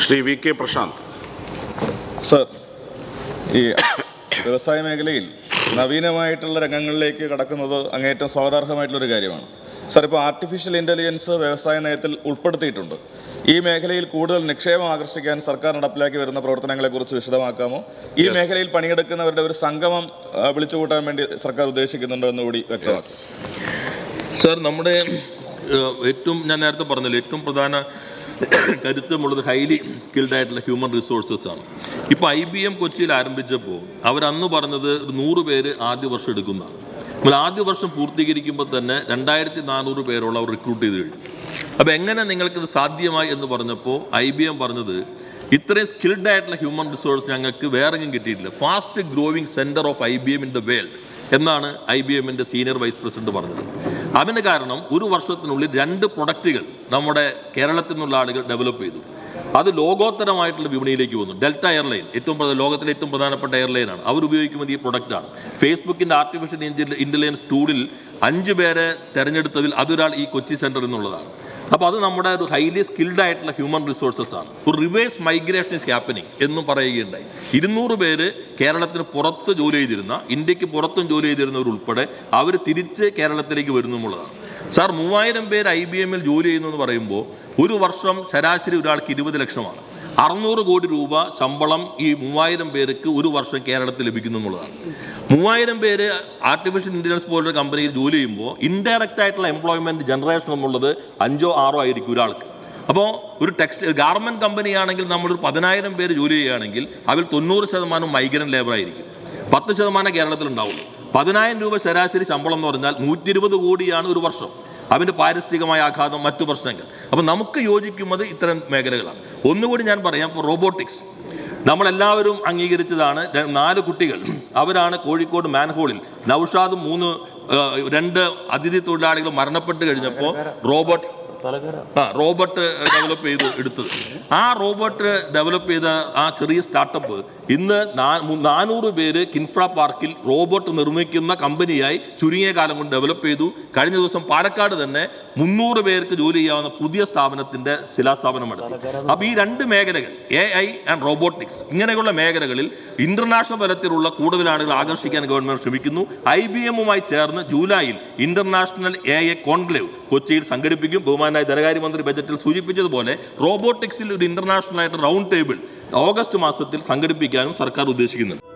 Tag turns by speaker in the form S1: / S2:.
S1: Shri V K Prashant.
S2: Sir, ഈ വ്യവസായ മേഖലയിൽ നവീനമായിട്ടുള്ള രംഗങ്ങളിലേക്ക് കടക്കുന്നത് അങ്ങേയറ്റം സ്വാഗതാർഹമായിട്ടുള്ളൊരു കാര്യമാണ്. സർ, ഇപ്പോൾ ആർട്ടിഫിഷ്യൽ ഇൻ്റലിജൻസ് വ്യവസായ നയത്തിൽ ഉൾപ്പെടുത്തിയിട്ടുണ്ട്. ഈ മേഖലയിൽ കൂടുതൽ നിക്ഷേപം ആകർഷിക്കാൻ സർക്കാർ നടപ്പിലാക്കി വരുന്ന പ്രവർത്തനങ്ങളെക്കുറിച്ച് വിശദമാക്കാമോ? ഈ മേഖലയിൽ പണിയെടുക്കുന്നവരുടെ ഒരു സംഗമം വിളിച്ചുകൂട്ടാൻ വേണ്ടി സർക്കാർ ഉദ്ദേശിക്കുന്നുണ്ടോ എന്നുകൂടി വ്യക്തമാക്കും.
S3: സർ, നമ്മുടെ ഞാൻ നേരത്തെ പറഞ്ഞല്ലോ, ഏറ്റവും പ്രധാന കരുത്തുമുള്ളത് ഹൈലി സ്കിൽഡ് ആയിട്ടുള്ള ഹ്യൂമൻ റിസോഴ്സസ് ആണ്. ഇപ്പോൾ IBM കൊച്ചിയിൽ ആരംഭിച്ചപ്പോൾ അവരന്ന് പറഞ്ഞത് 100 പേര് ആദ്യ വർഷം എടുക്കുന്നതാണ്. നമ്മൾ ആദ്യ വർഷം പൂർത്തീകരിക്കുമ്പോൾ തന്നെ 2400 പേരോളം അവർ റിക്രൂട്ട് ചെയ്ത് കഴിഞ്ഞു. അപ്പോൾ എങ്ങനെ നിങ്ങൾക്കിത് സാധ്യമായി എന്ന് പറഞ്ഞപ്പോൾ IBM പറഞ്ഞത് ഇത്രയും സ്കിൽഡ് ആയിട്ടുള്ള ഹ്യൂമൻ റിസോഴ്സ് ഞങ്ങൾക്ക് വേറെങ്കിലും കിട്ടിയിട്ടില്ല. Fast growing centre of IBM in the world എന്നാണ് IBMൻ്റെ സീനിയർ വൈസ് പ്രസിഡന്റ് പറഞ്ഞത്. അതിന് കാരണം ഒരു വർഷത്തിനുള്ളിൽ 2 പ്രൊഡക്റ്റുകൾ നമ്മുടെ കേരളത്തിൽ നിന്നുള്ള ആളുകൾ ഡെവലപ്പ് ചെയ്തു. അത് ലോകോത്തരമായിട്ടുള്ള വിപണിയിലേക്ക് വന്നു. ഡെൽറ്റ എയർലൈൻ ലോകത്തിലെ ഏറ്റവും പ്രധാനപ്പെട്ട എയർലൈനാണ്. അവർ ഉപയോഗിക്കുന്നത് ഈ പ്രൊഡക്റ്റാണ്. ഫേസ്ബുക്കിൻ്റെ ആർട്ടിഫിഷ്യൽ ഇൻ്റലിജൻസ് ടൂളിൽ 5 പേരെ തിരഞ്ഞെടുത്തതിൽ അതൊരാൾ ഈ കൊച്ചി സെൻറ്ററിൽ നിന്നുള്ളതാണ്. അപ്പോൾ അത് നമ്മുടെ ഒരു ഹൈലി സ്കിൽഡ് ആയിട്ടുള്ള ഹ്യൂമൻ റിസോഴ്സസ് ആണ്. ഒരു റിവേഴ്സ് മൈഗ്രേഷൻ ഇസ് ഹാപ്പനിങ് എന്നും പറയുകയുണ്ടായി. 200 പേര് കേരളത്തിന് പുറത്ത് ജോലി ചെയ്തിരുന്ന, ഇന്ത്യക്ക് പുറത്തും ജോലി ചെയ്തിരുന്നവരുൾപ്പെടെ അവർ തിരിച്ച് കേരളത്തിലേക്ക് വരുന്നുമുള്ളതാണ്. സാർ, 3000 പേര് IBMൽ ജോലി ചെയ്യുന്നു എന്ന് പറയുമ്പോൾ ഒരു വർഷം ശരാശരി ഒരാൾക്ക് 20 ലക്ഷമാണ്. 600 കോടി രൂപ ശമ്പളം ഈ 3000 പേർക്ക് ഒരു വർഷം കേരളത്തിൽ ലഭിക്കുന്നു എന്നുള്ളതാണ്. 3000 പേര് ആർട്ടിഫിഷ്യൽ ഇൻ്റലിജൻസ് പോലൊരു കമ്പനിയിൽ ജോലി ചെയ്യുമ്പോൾ ഇൻഡയറക്റ്റ് ആയിട്ടുള്ള എംപ്ലോയ്മെൻറ്റ് ജനറേഷൻ എന്നുള്ളത് 5 or 6 ആയിരിക്കും ഒരാൾക്ക്. അപ്പോൾ ഒരു ഗാർമെൻറ്റ് കമ്പനിയാണെങ്കിൽ നമ്മളൊരു 10,000 പേര് ജോലി ചെയ്യുകയാണെങ്കിൽ അതിൽ 90% മൈഗ്രൻ്റ് ലേബർ ആയിരിക്കും. 10% കേരളത്തിലുണ്ടാവുള്ളൂ. 10,000 രൂപ ശരാശരി ശമ്പളം എന്ന് പറഞ്ഞാൽ 120 കോടിയാണ് ഒരു വർഷം. അതിൻ്റെ പാരിസ്ഥിതികമായ ആഘാതം, മറ്റു പ്രശ്നങ്ങൾ. അപ്പോൾ നമുക്ക് യോജിക്കുന്നത് ഇത്തരം മേഖലകളാണ്. ഒന്നുകൂടി ഞാൻ പറയാം. ഇപ്പോൾ റോബോട്ടിക്സ് നമ്മളെല്ലാവരും അംഗീകരിച്ചതാണ്. 4 കുട്ടികൾ അവരാണ് കോഴിക്കോട് മാൻഹോളിൽ നൗഷാദും 2 അതിഥി തൊഴിലാളികൾ മരണപ്പെട്ട് കഴിഞ്ഞപ്പോൾ റോബോട്ട് ഡെവലപ്പ് ചെയ്ത് എടുത്തത്. ആ റോബോട്ട് ഡെവലപ്പ് ചെയ്ത ആ ചെറിയ സ്റ്റാർട്ടപ്പ് ഇന്ന് 400 പേര് കിൻഫ്ര പാർക്കിൽ റോബോട്ട് നിർമ്മിക്കുന്ന കമ്പനിയായി ചുരുങ്ങിയ കാലം കൊണ്ട് ഡെവലപ്പ് ചെയ്തു. കഴിഞ്ഞ ദിവസം പാലക്കാട് തന്നെ 300 പേർക്ക് ജോലി ചെയ്യാവുന്ന പുതിയ സ്ഥാപനത്തിൻ്റെ ശിലാസ്ഥാപനം നടത്തി. അപ്പോൾ ഈ 2 മേഖലകൾ, AI ആൻഡ് റോബോട്ടിക്സ്, ഇങ്ങനെയുള്ള മേഖലകളിൽ ഇന്റർനാഷണൽ തലത്തിലുള്ള കൂടുതൽ ആളുകൾ ആകർഷിക്കാൻ ഗവൺമെന്റ് ശ്രമിക്കുന്നു. IBMുമായി ചേർന്ന് ജൂലൈയിൽ ഇന്റർനാഷണൽ AI കോൺക്ലേവ് കൊച്ചിയിൽ സംഘടിപ്പിക്കും. ബഹുമാനായ ധനകാര്യമന്ത്രി ബജറ്റിൽ സൂചിപ്പിച്ചതുപോലെ റോബോട്ടിക്സിൽ ഒരു ഇന്റർനാഷണൽ ആയിട്ട് റൗണ്ട് ടേബിൾ ഓഗസ്റ്റ് മാസത്തിൽ സംഘടിപ്പിക്കാനും സർക്കാർ ഉദ്ദേശിക്കുന്നുണ്ട്.